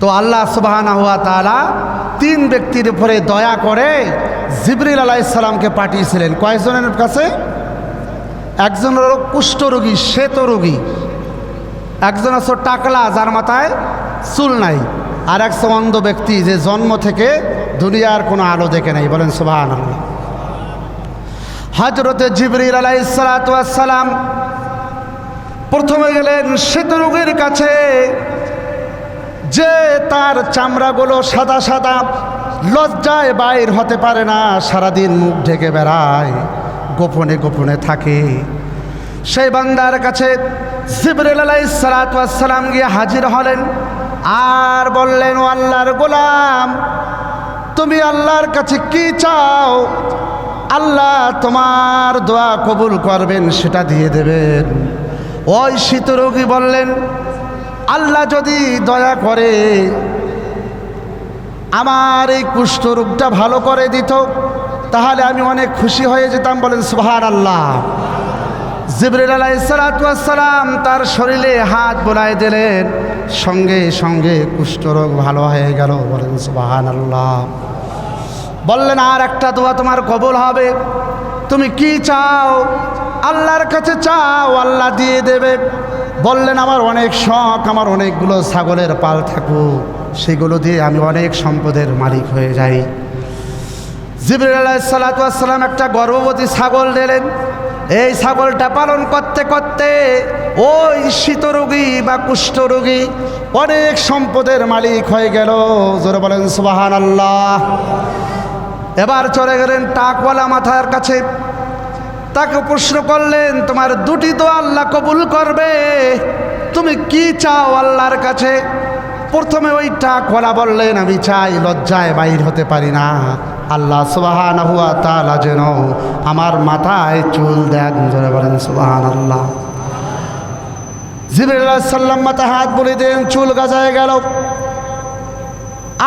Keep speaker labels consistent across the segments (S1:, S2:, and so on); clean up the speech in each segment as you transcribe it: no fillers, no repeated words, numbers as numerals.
S1: তো আল্লাহ সুবহানাহু ওয়া তাআলা তিন ব্যক্তির উপরে দয়া করে জিবরিল আলাইহিস সালামকে পাঠিয়েছিলেন। কয়েকজনের কাছে? একজন হলো কুষ্ঠরোগী, শ্বেত রোগী, একজন হচ্ছে টাকলা যার মাথায় চুল নাই, আর একজন অন্ধ ব্যক্তি যে জন্ম থেকে দুনিয়ার কোনো আলো দেখে নাই। বলেন সুবহানাল্লাহ। হযরতে জিবরিল আলাইহিস সালাতু ওয়াস সালাম প্রথমে গেলেন শ্বেত রোগীর কাছে, যে তার চামড়াগুলো সাদা সাদা, লজ্জায় বাইর হতে পারে না, সারাদিন মুখ ঢেকে বেড়ায়, গোপনে গোপনে থাকে। সেই বান্দার কাছে জিবরিল আলাইহিস সালাতু ওয়াস সালাম গিয়ে হাজির হলেন আর বললেন, ও আল্লাহর গোলাম, তুমি আল্লাহর কাছে কি চাও? আল্লাহ তোমার দোয়া কবুল করবেন, সেটা দিয়ে দেবেন। ওই শীতরোগী বললেন, আল্লাহ যদি দয়া করে আমার এই কুষ্ঠরোগটা ভালো করে দিত তাহলে আমি অনেক খুশি হয়ে যেতাম। বলেন সুবহানাল্লাহ। জিবরিল আলাইহিস সালাতু ওয়াস সালাম তার শরীরে হাত বোলায় দিলেন, সঙ্গে সঙ্গে কুষ্ঠরোগ ভালো হয়ে গেল। বলেন সুবহানাল্লাহ। বললেন, আর একটা দোয়া তোমার কবুল হবে, তুমি কি চাও? আল্লাহর কাছে চাও, আল্লাহ দিয়ে দেবে। বললেন, আমার অনেক শখ, আমার অনেকগুলো ছাগলের পাল থাকুক, সেগুলো দিয়ে আমি অনেক সম্পদের মালিক হয়ে যাই। জিবরিল আলাইহিস সালাতু ওয়াস সালাম একটা গর্ভবতী ছাগল দিলেন। এই ছাগলটা পালন করতে করতে ওই শীতরোগী বা কুষ্ঠরোগী অনেক সম্পদের মালিক হয়ে গেল। জোরে বলেন সুবহানাল্লাহ। এবার চলে গেলেন টাকওয়ালা মাথার কাছে, তাকে প্রশ্ন করলেন, তোমার দুটি দোয়া আল্লাহ কবুল করবে, তুমি কি চাও আল্লাহর কাছে? প্রথমে ওই টাকওয়ালা বললেন, আমি চাই লজ্জায় বাইর হতে পারি না, আল্লাহ সুবহানাহু ওয়া তাআলা যেন আমার মাথায় চুল দেন। জোরে বলেন সুবহানাল্লাহ। জিবরিল আলাইহিস সালাম মাথায় হাত বুলিয়ে দিলেন, চুল গজায় গেল।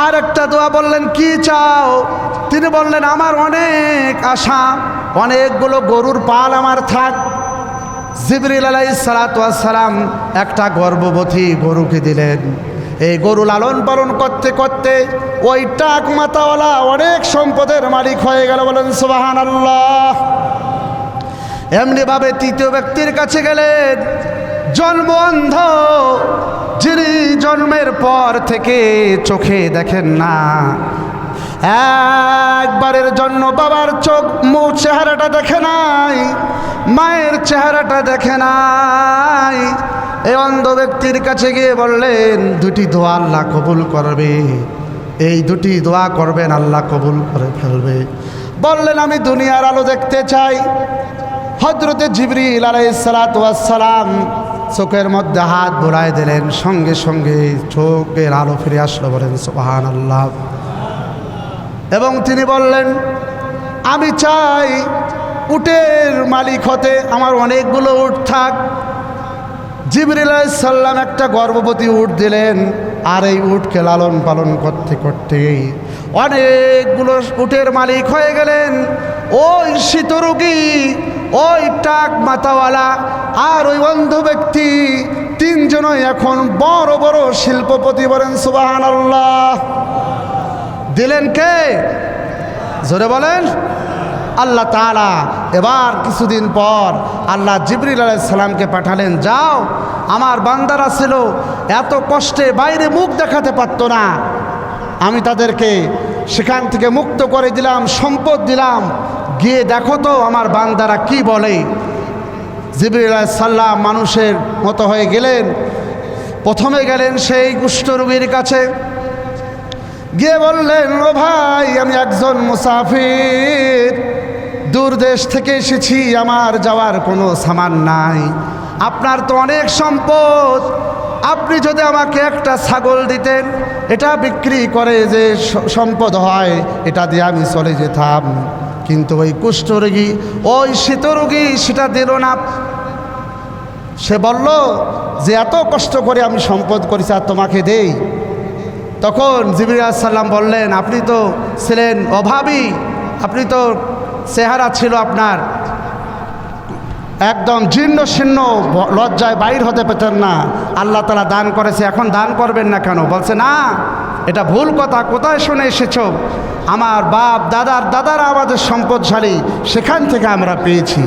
S1: আর একটা দোয়া বললেন, কি চাও? তিনি বললেন, আমার অনেক আশা, অনেকগুলো গরুর পাল আমার থাক। জিবরিল আলাইহিস সালাতু ওয়াস সালাম একটা গর্ভবতী গরুকে দিলেন। এই গরু লালন পালন করতে করতে ওই টাক মাথাওয়ালা অনেক সম্পদের মালিক হয়ে গেল। বলেন সুবহানাল্লাহ। এমনিভাবে তৃতীয় ব্যক্তির কাছে গেলেন, জন্ম অন্ধ, যিনি জন্মের পর থেকে চোখে দেখেন না, একবারের জন্য বাবার চোখ মুখ চেহারাটা দেখে নাই, মায়ের চেহারাটা দেখে নাই। এই অন্ধ ব্যক্তির কাছে গিয়ে বললেন, দুটি দোয়া আল্লাহ কবুল করবে, এই দুটি দোয়া করবেন, আল্লাহ কবুল করে ফেলবে। বললেন, আমি দুনিয়ার আলো দেখতে চাই। হযরতে জিবরিল আলাইহিস সালাতু ওয়াস সালাম চোখের মধ্যে হাত বুলায় দিলেন, সঙ্গে সঙ্গে চোখের আলো ফিরে আসলো। বলেন সুবহানাল্লাহ। এবং তিনি বললেন, আমি চাই উটের মালিক হতে, আমার অনেকগুলো উট থাক। জিবরিল আলাইহিস সালাম একটা গর্ভবতী উট দিলেন, আর এই উটকে লালন পালন করতে করতে অনেকগুলো উটের মালিক হয়ে গেলেন। ওই শীতরোগী, ওই টাক মাথাওয়ালা আর ওই অন্ধ ব্যক্তি তিনজনই এখন বড় বড় শিল্পপতি। বলেন সুবহানাল্লাহ। দিলেন কে? জোরে বলেন আল্লাহ তাআলা। এবার কিছুদিন পর আল্লাহ জিবরিল আলাইহিস সালামকে পাঠালেন, যাও, আমার বান্দারা ছিল এত কষ্টে বাইরে মুখ দেখাতে পারতো না, আমি তাদেরকে সেখান থেকে মুক্ত করে দিলাম, সম্পদ দিলাম, গিয়ে দেখো তো আমার বান্দারা কি বলে। জিবরিল আলাইহিস সালাম মানুষের মতো হয়ে গেলেন। প্রথমে গেলেন সেই কুষ্ঠরোগীর কাছে, গিয়ে বললেন, ও ভাই, আমি একজন মুসাফির, দূর দেশ থেকে এসেছি, আমার যাওয়ার কোনো সামান নাই, আপনার তো অনেক সম্পদ, আপনি যদি আমাকে একটা ছাগল দিতেন, এটা বিক্রি করে যে সম্পদ হয়, এটা দিয়ে আমি চলে যেতাম। কিন্তু ওই কুষ্ঠরোগী, ওই শীতরোগী সেটা দিল না। সে বলল যে এত কষ্ট করে আমি সম্পদ করেছি, আর তোমাকে দেই? তখন জিবরিল আলাইহিস সালাম বললেন, আপনি তো ছিলেন অভাবী, আপনি তো চেহারা ছিল আপনার একদম জীর্ণ শীর্ণ, লজ্জায় বাইর হতে পেতেন না। আল্লাহ তাআলা দান করেছে, এখন দান করবেন না কেন? বলছে না, এটা ভুল কথা, কোথায় শুনে এসেছো? আমার বাপ দাদারা আমাদের সম্পদশালী, সেখান থেকে আমরা পেয়েছি।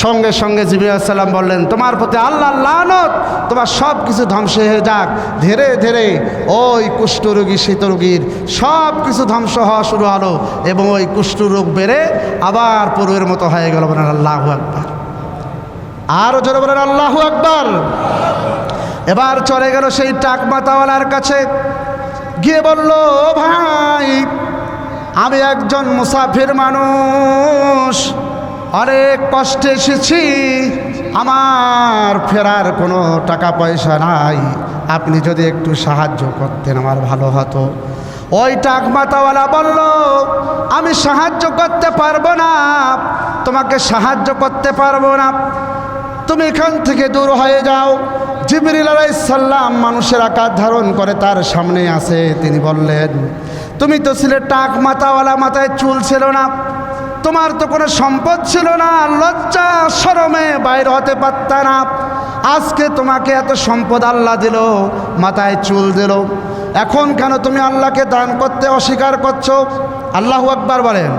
S1: সঙ্গে সঙ্গে জিবরিল আলাইহিস সালাম বললেন, তোমার প্রতি আল্লাহর লানত, তোমার সব কিছু ধ্বংস হয়ে যাক। ধীরে ধীরে ওই কুষ্ঠরোগী শীতরোগীর সব কিছু ধ্বংস হওয়া শুরু হলো এবং ওই কুষ্ঠরোগ বেড়ে আবার পূর্বের মতো হয়ে গেল। বলেন আল্লাহু আকবার। আরও জোরে বলেন আল্লাহু আকবার। এবার চলে গেল সেই টাক মাথাওয়ালার কাছে, গিয়ে বলল, ও ভাই, আমি একজন মুসাফির মানুষ, অনেক কষ্টে এসেছি, আমার ফেরার কোনো টাকা পয়সা নাই, আপনি যদি একটু সাহায্য করতেন আমার ভালো হতো। ওই টাক মাথাওয়ালা বলল, আমি সাহায্য করতে পারবো না, তোমাকে সাহায্য করতে পারবো না, তুমি এখান থেকে দূর হয়ে যাও। জিবরিল আলাইহিস সালাম মানুষের আকার ধারণ করে তার সামনে আসে। তিনি বললেন, তুমি তো ছিলে টাক মাথাওয়ালা, মাথায় চুল ছিল না, তোমার তো কোনো সম্পদ ছিল না, লজ্জা শরমে বাইর হতে পারত না, আজকে তোমাকে এত সম্পদ আল্লাহ দিল, মাথায় চুল দিল, এখন কেন তুমি আল্লাহকে দান করতে অস্বীকার করছো? আল্লাহু আকবার বলেন।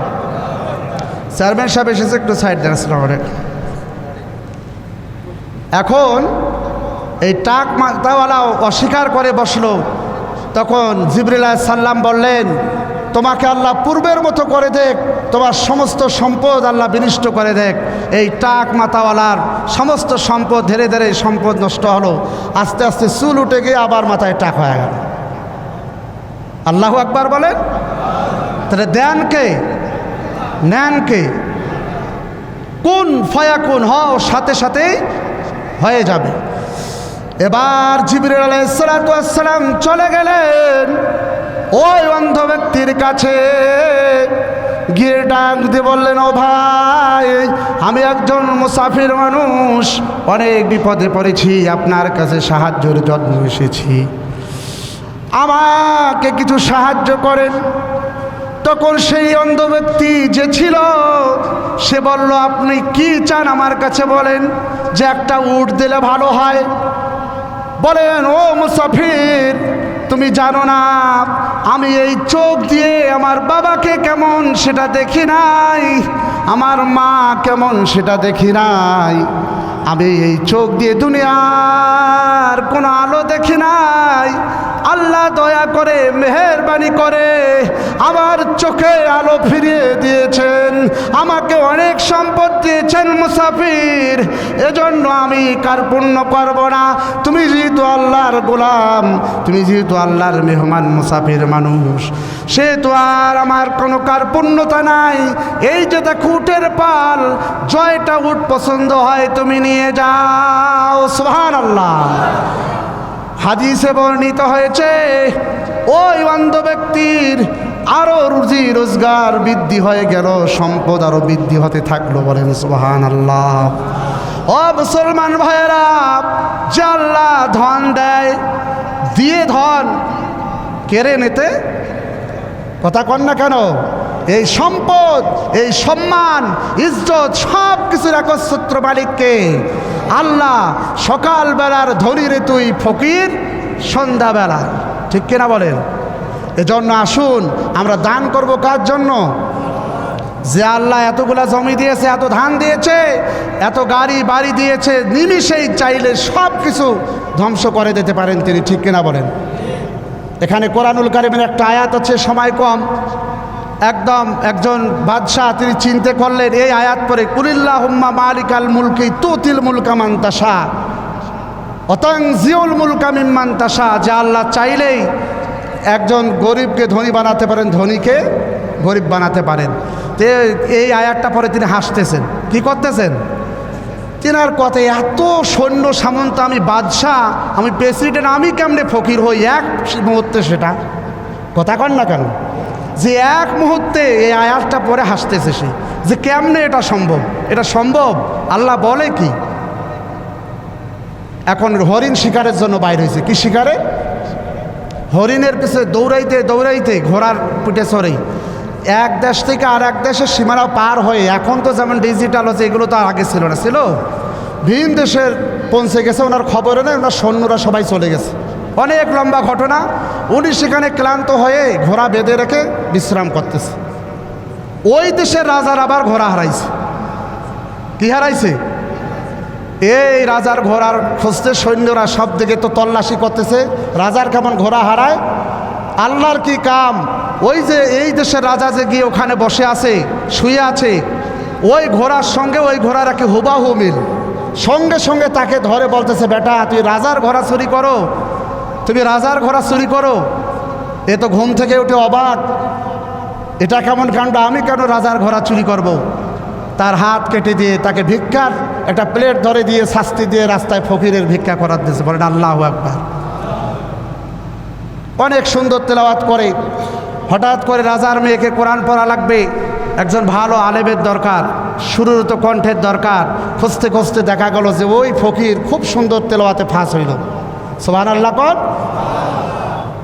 S1: চেয়ারম্যান সাহেব এসেছে, একটু সাইড দেন। আসসালামু আলাইকুম। এখন এই টাক মাথাওয়ালা অস্বীকার করে বসলো। তখন জিবরিল আলাইহিস সালাম বললেন, তোমাকে আল্লাহ পূর্বের মতো করে দেখ, তোমার সমস্ত সম্পদ আল্লাহ বিনষ্ট করে দেখ। এই টাক মাথাওয়ালার সমস্ত সম্পদ ধীরে ধীরে সম্পদ নষ্ট হলো, আস্তে আস্তে চুল উঠে গিয়ে আবার মাথায় টাক হয়ে গেল। আল্লাহু আকবার বলেন। তাহলে দেন কে? নেন কে? কোন ফায়াকুন, হও, সাথে সাথে হয়ে যাবে। এবার জিবরিল আলাইহিস সালাম চলে গেলেন ওই অন্ধ ব্যক্তির কাছে, গিয়ে ডাক দিয়ে বললেন, ও ভাই, আমি একজন মুসাফির মানুষ, অনেক বিপদে পড়েছি, আপনার কাছে সাহায্যের জন্য এসেছি, আমাকে কিছু সাহায্য করেন। তখন সেই অন্ধ ব্যক্তি যে ছিল সে বলল, আপনি কি চান আমার কাছে বলেন, যে একটা উট দিলে ভালো হয়। বলেন, ও মুসাফির, তুমি জানো না আমি এই চোখ দিয়ে আমার বাবাকে কেমন সেটা দেখি নাই, আমার মা কেমন সেটা দেখি নাই, আমি এই চোখ দিয়ে দুনিয়ার কোনো আলো দেখি নাই, আল্লাহ দয়া করে মেহেরবানি করে আমার চোখে আলো ফিরিয়ে দিয়েছেন, আমাকে অনেক সম্পদ দিয়েছেন মুসাফির, এজন্য আমি কার্পণ্য করব না। তুমি যেহেতু আল্লাহর গোলাম, তুমি যেহেতু আল্লাহর মেহমান মুসাফির মানুষ, সেহেতু আর আমার কোনো কার্পণ্যতা নাই। এই যে দেখো উটের পাল, জয়টা উট পছন্দ হয় তুমি নিয়ে যাও। সুবহানাল্লাহ। হাদিসে বর্ণিত হয়েছে, ওই অন্ধ ব্যক্তির আরো রুজি রোজগার বৃদ্ধি হয়ে গেল, সম্পদ আরো বৃদ্ধি হতে থাকলো। বলেন সুবহানাল্লাহ। ও মুসলমান ভাইয়েরা, যে আল্লাহ ধন দেয়, দিয়ে ধন কেড়ে নিতে কথা কন না কেন? এই সম্পদ, এই সম্মান, ইজ্জত সব কিছুর একচ্ছত্র মালিককে আল্লাহ। সকালবেলার ধনী রে তুই ফকির, সন্ধ্যাবেলা, ঠিক কিনা বলেন? এজন্য আসুন আমরা দান করব কার জন্য? যে আল্লাহ এতগুলা জমি দিয়েছে, এত ধান দিয়েছে, এত গাড়ি বাড়ি দিয়েছে, নিমিষেই চাইলে সব কিছু ধ্বংস করে দিতে পারেন তিনি, ঠিক কিনা বলেন? এখানে কোরআনুল কারিমের একটা আয়াত আছে, সময় কম, একদম একজন বাদশাহ তিনি চিন্তা করলেন, এই আয়াত পরে, কুলিল্লাহুম্মা মালিকাল মুলকি তুতিল মুলকা মান তাশা অতানজিউল মুলকা মিম্মান তাশা, যে আল্লাহ চাইলেই একজন গরিবকে ধনী বানাতে পারেন, ধনীকে গরিব বানাতে পারেন। তো এই আয়াতটা পরে তিনি হাসতেছেন, কি করতেছেন? তিনার কথায়, এত সৈন্য সামন্ত, আমি বাদশাহ, আমি প্রেসিডেন্ট, আমি কেমনে ফকির হই এক মুহূর্তে? সেটা কথা কন না কেন? যে এক মুহূর্তে এই আয়াতটা পরে হাসতেছে সে, যে কেমনে এটা সম্ভব? এটা সম্ভব? আল্লাহ বলে কি? এখন হরিণ শিকারের জন্য বাইর হয়েছে। কি শিকারে? হরিণের পিছনে দৌড়াইতে দৌড়াইতে, ঘোড়ার পিঠে চড়েই এক দেশ থেকে আর এক দেশের সীমানা পার হয়ে, এখন তো যেমন ডিজিটাল হচ্ছে, এগুলো তো আগে ছিল না, ছিল ভিন দেশের পৌঁছে গেছে, ওনার খবরে নেই, ওনার সৈন্যরা সবাই চলে গেছে। অনেক লম্বা ঘটনা। উনি সেখানে ক্লান্ত হয়ে ঘোড়া বেঁধে রেখে বিশ্রাম করতেছে। ওই দেশের রাজার আবার ঘোড়া হারাইছে। কি হারাইছে? এই রাজার ঘোড়ার খুঁজতে সৈন্যরা সব দিকে তো তল্লাশি করতেছে, রাজার কেমন ঘোড়া হারায়। আল্লাহর কি কাম, ওই যে এই দেশের রাজা যে গিয়ে ওখানে বসে আছে, শুয়ে আছে, ওই ঘোড়ার সঙ্গে ওই ঘোড়ার একে হুবাহু মিল। সঙ্গে সঙ্গে তাকে ধরে বলতেছে, বেটা তুই রাজার ঘোড়া চুরি করো, তুমি রাজার ঘোড়া চুরি করো। এ তো ঘুম থেকে উঠে অবাক, এটা কেমন কাণ্ড, আমি কেন রাজার ঘোড়া চুরি করব। তার হাত কেটে দিয়ে তাকে ভিক্ষার একটা প্লেট ধরে দিয়ে শাস্তি দিয়ে রাস্তায় ফকিরের ভিক্ষা করার দিয়েছে। বলেন আল্লাহু আকবার। অনেক সুন্দর তেলাওয়াত করে। হঠাৎ করে রাজার মেয়েকে কোরআন পড়া লাগবে, একজন ভালো আলেমের দরকার, সুরুত কণ্ঠের দরকার। খুঁজতে খুঁজতে দেখা গেল যে ওই ফকির খুব সুন্দর তেলাওয়াতে ফাঁস হইল। সুবহানাল্লাহ কর।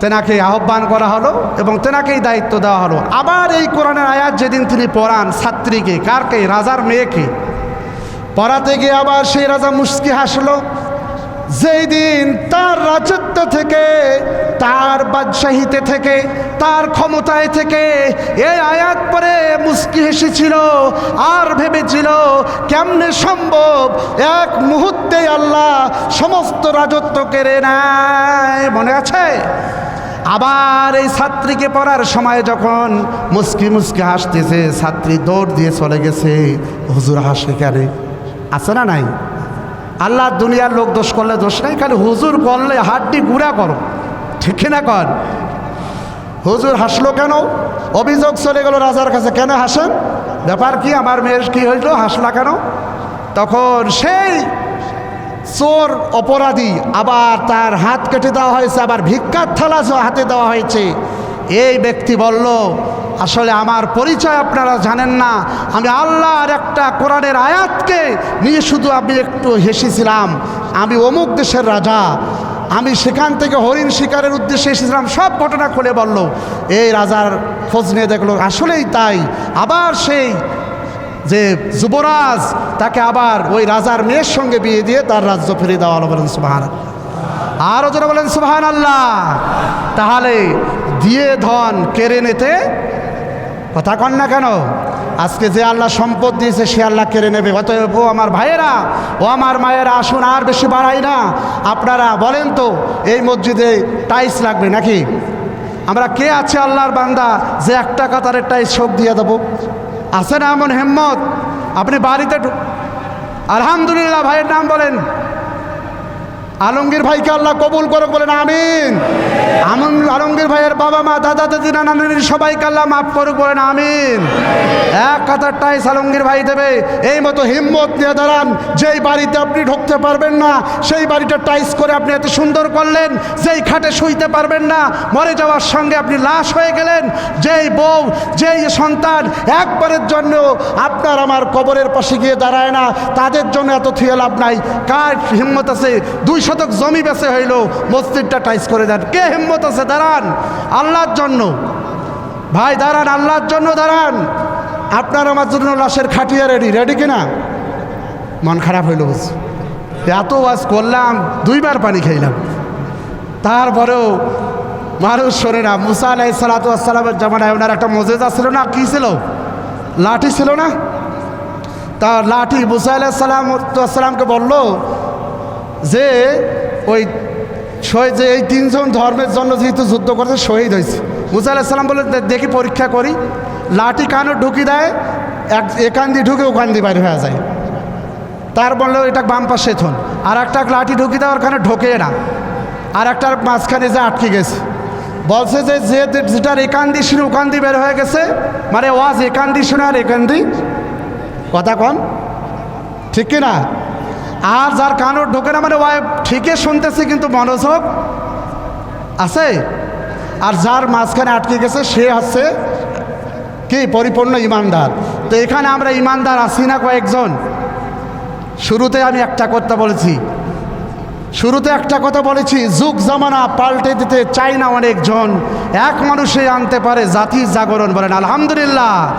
S1: তেনাকে আহ্বান করা হলো এবং তেনাকেই দায়িত্ব দেওয়া হলো। আবার এই কোরআনের আয়াত যেদিন তিনি পড়ান ছাত্রীকে, কারকে? রাজার মেয়েকে। পড়াতে গিয়ে আবার সেই রাজা মুস্কি হাসলো। যেই দিন তার রাজত্ব থেকে, তার বাদশাহিতে থেকে, তার ক্ষমতায় থেকে এই আয়াত পরে মুস্কি হেসেছিল আর ভেবেছিল কেমনে সম্ভব এক মুহূর্তে আল্লাহ সমস্ত রাজত্ব কেড়ে নেয়। মনে আছে? আবার এই ছাত্রীকে পড়ার সময় যখন মুস্কি মুস্কি হাসতেছে, ছাত্রী দৌড় দিয়ে চলে গেছে। হুজুর হাসে কেন? আছে না নাই? আল্লাহ দুনিয়ার লোক দোষ করলে দোষ নাই, খালি হুজুর করলে হাড্ডি গুঁড়া করো, ঠিক না কর? হুজুর হাসলো কেন? অভিযোগ চলে গেল রাজার কাছে, কেন হাসেন, ব্যাপার কি, আমার মেয়ের কি হইল, হাসলা কেন? তখন সেই চোর অপরাধী আবার তার হাত কেটে দেওয়া হয়েছে, আবার ভিক্ষার থালা হাতে দেওয়া হয়েছে। এই ব্যক্তি বলল, আসলে আমার পরিচয় আপনারা জানেন না, আমি আল্লাহর একটা কোরআনের আয়াতকে নিয়ে শুধু আমি একটু হেসেছিলাম, আমি অমুক দেশের রাজা, আমি সেখান থেকে হরিণ শিকারের উদ্দেশ্যে এসেছিলাম। সব ঘটনা খুলে বলল। এই রাজার খোঁজ নিয়ে দেখলো আসলেই তাই। আবার সেই যে যুবরাজ, তাকে আবার ওই রাজার মেয়ের সঙ্গে বিয়ে দিয়ে তার রাজ্য ফিরিয়ে দেওয়া হলো। বলেন সুবহানাল্লাহ। আরও যারা বলেন সুবহানাল্লাহ। তাহলে দিয়ে ধন কেড়ে নিতে কথা কন না কেন? আজকে যে আল্লাহ সম্পদ দিয়েছে সে আল্লাহ কেড়ে নেবে। অতএব ও আমার ভাইয়েরা, ও আমার মায়েরা, আসুন আর বেশি বাড়াই না। আপনারা বলেন তো এই মসজিদে টাইলস লাগবে নাকি? আমরা কে আছে আল্লাহর বান্দা যে একটা কাতারের টাইলস শোক দিয়ে দেবো? আছে না এমন হিম্মত? আপনি বাড়িতে আলহামদুলিল্লাহ ভাইয়ের নাম বলেন। আলমগীর ভাইকে আল্লাহ কবুল করুক, বলেন আমিন। আলমগীর ভাইয়ের বাবা মা, দাদা দাদি, নানা নানির সবাইকে আল্লাহ মাফ করুক, বলেন আমিন। এক কাতার টাইলস আলমগীর ভাই দেবে। এই মতো হিম্মত নিয়ে দাঁড়ান। যেই বাড়িতে আপনি ঢুকতে পারবেন না সেই বাড়িটা টাইলস করে আপনি এত সুন্দর করলেন। যেই খাটে শুইতে পারবেন না, মরে যাওয়ার সঙ্গে আপনি লাশ হয়ে গেলেন। যেই বউ, যেই সন্তান একবারের জন্য আপনার আমার কবরের পাশে গিয়ে দাঁড়ায় না, তাদের জন্য এত থিয়ে লাভ নাই। কার হিম্মত আছে 2 শতক জমি বেচে হইল মসজিদটা টাইলস করে দেন? কে হিম্মত আছে? দাঁড়ান আল্লাহর জন্য ভাই, দাঁড়ান আল্লাহর জন্য দাঁড়ান। আপনার আমার জন্য লাশের খাটিয়া রেডি কিনা? মন খারাপ হইল, বুঝছি এত ওয়াজ করলাম, 2 বার পানি খাইলাম, তারপরেও মানুষ শোনে না। মুসা আলাইহিস সালাতু ওয়াস সালামের জামানায় ওনার একটা মুজিজা ছিল না? কি ছিল? লাঠি ছিল না? তার লাঠি মুসা আলাইহিস সালামকে বলল যে ওই যে এই 3 জন ধর্মের জন্য যেহেতু যুদ্ধ করছে, শহীদ হয়েছে। মুসা আলাইহিস সালাম বলে দেখি পরীক্ষা করি। লাঠি কানে ঢুকি দেয়, এখান দিয়ে ঢুকে ওখান দিয়ে বাইরে হয়ে যায়। তার বললো এটা বাম পাশে থন। আর একটা লাঠি ঢুকি দেওয়ার ওখানে ঢোকে না, আর একটার মাঝখানে যে আটকে গেছে। বলছে যে যেটার এখান দিয়ে শুনে ওখান দিয়ে বের হয়ে গেছে, মানে ওয়াজ এখান দিয়ে শুনে আর এখান দিয়ে, কথা কন ঠিক কিনা? আর যার কানও ঢোকে না, মানে ওয়াই ঠিকই শুনতেছে কিন্তু মনোযোগ আছে। আর যার মাঝখানে আটকে গেছে সে হচ্ছে কি পরিপূর্ণ ইমানদার। তো এখানে আমরা ইমানদার আছি না কয়েকজন? শুরুতে আমি একটা কথা বলেছি, শুরুতে একটা কথা বলেছি, যুগ জামানা পাল্টে দিতে চায় না অনেকজন, এক মানুষে আনতে পারে জাতির জাগরণ। বলেন আলহামদুলিল্লাহ।